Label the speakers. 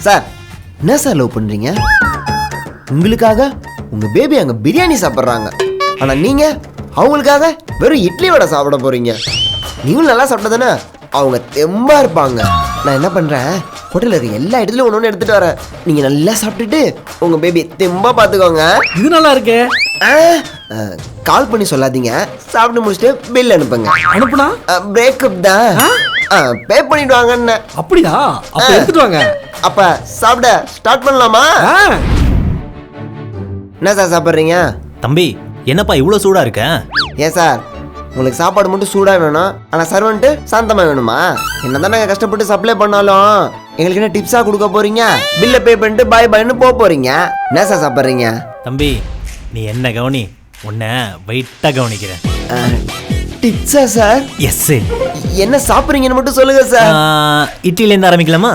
Speaker 1: Sir என்ன sir love பண்றீங்க? உங்களுக்காக உங்க பேபி அங்க பிரியாணி சாப்பிட்றாங்க, ஆனா நீங்க அவங்களுக்காக வெறும் இட்லி வடை சாப்பிட போறீங்க. நீங்களும் நல்லா சாப்பிட்டதானே அவங்க தெம்பா இருப்பாங்க. நான் என்ன பண்றேன், ஹோட்டலில் இருக்க எல்லா இடத்துலையும் ஒன்று எடுத்துட்டு வரேன். நீங்க நல்லா சாப்பிட்டுட்டு உங்க பேபி தெம்பா பார்த்துக்கோங்க.
Speaker 2: இது நல்லா இருக்கே.
Speaker 1: கால் பண்ணி சொல்லாதீங்க, சாப்பிட்டு முடிச்சுட்டு பில் அனுப்புங்க.
Speaker 2: அனுப்புனா
Speaker 1: பிரேக்கப் தான், பே பண்ணிட்டு வாங்கன்னு.
Speaker 2: அப்படியா? அப்ப எடுத்துட்டு வாங்க.
Speaker 1: அப்ப சாப்பிட ஸ்டார்ட் பண்ணலாமா? என்ன சார் சாப்பிட்றீங்க?
Speaker 3: தம்பி என்னப்பா இவ்வளோ சூடா இருக்க?
Speaker 1: ஏன் சார் உங்களுக்கு சாப்பாடு மட்டும் சூடாக வேணும், ஆனால் சர்வன்ட்டு சாந்தமாக வேணுமா? என்ன தானே கஷ்டப்பட்டு சப்ளை பண்ணாலும் எங்களுக்கு என்ன டிப்ஸாக கொடுக்க போறீங்க? பில்லை பே பண்ணிட்டு பாய் பாய்னு போக போறீங்க. என்ன சார் சாப்பிட்றீங்க?
Speaker 3: தம்பி நீ என்ன கவனி, உன்னை வெயிட்டாக கவனிக்கிறேன்.
Speaker 1: டிப்ஸா சார்?
Speaker 3: எஸ்.
Speaker 1: என்ன சாப்பிட்றீங்கன்னு மட்டும் சொல்லுங்க சார்.
Speaker 3: இட்லிலேருந்து ஆரம்பிக்கலாமா?